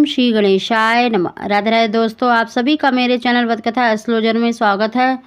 ओम श्री गणेशाय नमः। राधे राधे दोस्तों, आप सभी का मेरे चैनल वतकथा एस्ट्रोलॉजर में स्वागत है।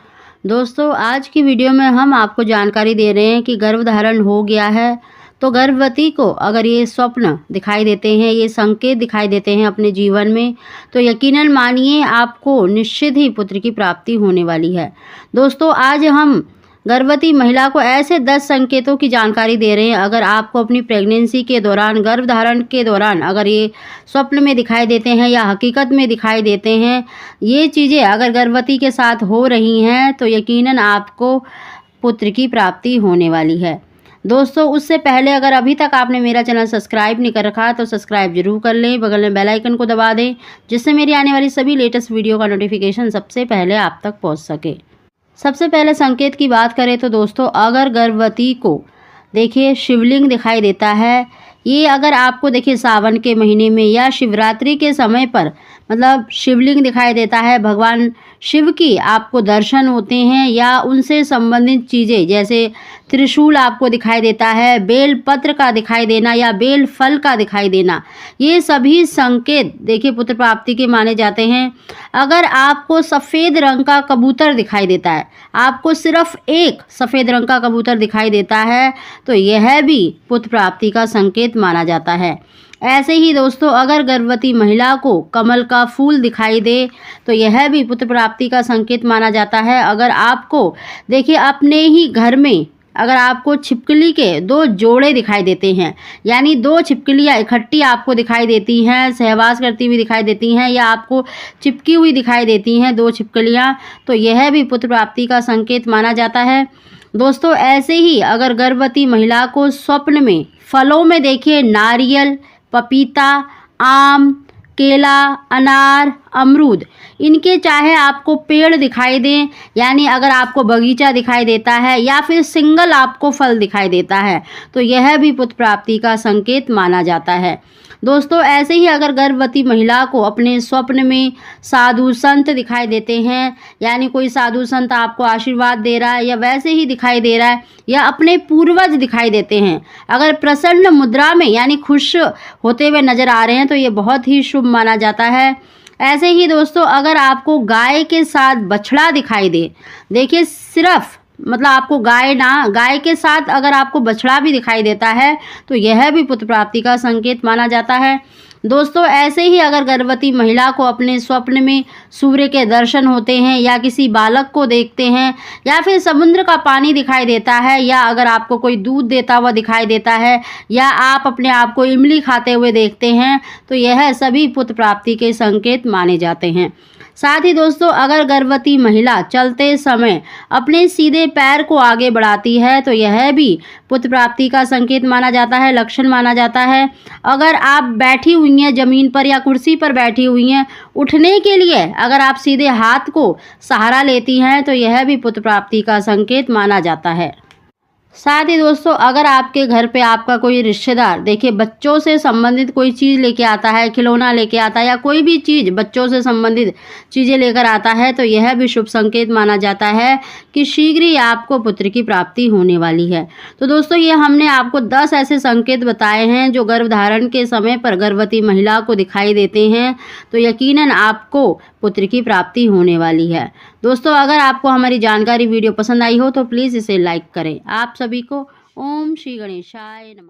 दोस्तों, आज की वीडियो में हम आपको जानकारी दे रहे हैं कि गर्भधारण हो गया है तो गर्भवती को अगर ये स्वप्न दिखाई देते हैं, ये संकेत दिखाई देते हैं अपने जीवन में, तो यकीनन मानिए आपको निश्चित ही पुत्र की प्राप्ति होने वाली है। दोस्तों, आज हम गर्भवती महिला को ऐसे 10 संकेतों की जानकारी दे रहे हैं। अगर आपको अपनी प्रेगनेंसी के दौरान, गर्भधारण के दौरान अगर ये स्वप्न में दिखाई देते हैं या हकीकत में दिखाई देते हैं, ये चीज़ें अगर गर्भवती के साथ हो रही हैं तो यकीनन आपको पुत्र की प्राप्ति होने वाली है। दोस्तों, उससे पहले अगर अभी तक आपने मेरा चैनल सब्सक्राइब नहीं कर रखा तो सब्सक्राइब जरूर कर लें, बगल में बेल आइकन को दबा दें, जिससे मेरी आने वाली सभी लेटेस्ट वीडियो का नोटिफिकेशन सबसे पहले आप तक पहुंच सके। सबसे पहले संकेत की बात करें तो दोस्तों, अगर गर्भवती को देखिए शिवलिंग दिखाई देता है, ये अगर आपको देखिए सावन के महीने में या शिवरात्रि के समय पर मतलब शिवलिंग दिखाई देता है, भगवान शिव की आपको दर्शन होते हैं या उनसे संबंधित चीज़ें जैसे त्रिशूल आपको दिखाई देता है, बेल पत्र का दिखाई देना या बेल फल का दिखाई देना, ये सभी संकेत देखिए पुत्र प्राप्ति के माने जाते हैं। अगर आपको सफ़ेद रंग का कबूतर दिखाई देता है, आपको सिर्फ एक सफ़ेद रंग का कबूतर दिखाई देता है, तो यह भी पुत्र प्राप्ति का संकेत माना जाता है। ऐसे ही दोस्तों, अगर गर्भवती महिला को कमल का फूल दिखाई दे तो यह भी पुत्र प्राप्ति का संकेत माना जाता है। अगर आपको देखिए अपने ही घर में अगर आपको छिपकली के 2 जोड़े दिखाई देते हैं, यानी 2 छिपकलियाँ इकट्ठी आपको दिखाई देती हैं, सहवास करती हुई दिखाई देती हैं या आपको चिपकी हुई दिखाई देती हैं 2 छिपकलियाँ, तो यह भी पुत्र प्राप्ति का संकेत माना जाता है। दोस्तों, ऐसे ही अगर गर्भवती महिला को स्वप्न में फलों में देखिए नारियल, पपीता, आम, केला, अनार, अमरूद, इनके चाहे आपको पेड़ दिखाई दें, यानी अगर आपको बगीचा दिखाई देता है या फिर सिंगल आपको फल दिखाई देता है, तो यह भी पुत्र प्राप्ति का संकेत माना जाता है। दोस्तों, ऐसे ही अगर गर्भवती महिला को अपने स्वप्न में साधु संत दिखाई देते हैं, यानी कोई साधु संत आपको आशीर्वाद दे रहा है या वैसे ही दिखाई दे रहा है, या अपने पूर्वज दिखाई देते हैं, अगर प्रसन्न मुद्रा में यानी खुश होते हुए नजर आ रहे हैं, तो ये बहुत ही शुभ माना जाता है। ऐसे ही दोस्तों, अगर आपको गाय के साथ बछड़ा दिखाई दे, देखिए सिर्फ मतलब आपको गाय के साथ अगर आपको बछड़ा भी दिखाई देता है, तो यह भी पुत्र प्राप्ति का संकेत माना जाता है। दोस्तों, ऐसे ही अगर गर्भवती महिला को अपने स्वप्न में सूर्य के दर्शन होते हैं या किसी बालक को देखते हैं या फिर समुद्र का पानी दिखाई देता है या अगर आपको कोई दूध देता हुआ दिखाई देता है या आप अपने आप को इमली खाते हुए देखते हैं, तो यह सभी पुत्र प्राप्ति के संकेत माने जाते हैं। साथ ही दोस्तों, अगर गर्भवती महिला चलते समय अपने सीधे पैर को आगे बढ़ाती है, तो यह भी पुत्र प्राप्ति का संकेत माना जाता है, लक्षण माना जाता है। अगर आप बैठी हुई हैं जमीन पर या कुर्सी पर बैठी हुई हैं, उठने के लिए अगर आप सीधे हाथ को सहारा लेती हैं, तो यह भी पुत्र प्राप्ति का संकेत माना जाता है। साथ ही दोस्तों, अगर आपके घर पे आपका कोई रिश्तेदार देखिए बच्चों से संबंधित कोई चीज़ लेके आता है, खिलौना लेके आता है या कोई भी चीज़ बच्चों से संबंधित चीज़ें लेकर आता है, तो यह भी शुभ संकेत माना जाता है कि शीघ्र ही आपको पुत्र की प्राप्ति होने वाली है। तो दोस्तों, ये हमने आपको 10 ऐसे संकेत बताए हैं जो गर्भधारण के समय पर गर्भवती महिला को दिखाई देते हैं, तो यकीनन आपको पुत्र की प्राप्ति होने वाली है। दोस्तों, अगर आपको हमारी जानकारी वीडियो पसंद आई हो तो प्लीज़ इसे लाइक करें। आप सभी को ओम श्री गणेशाय नमः।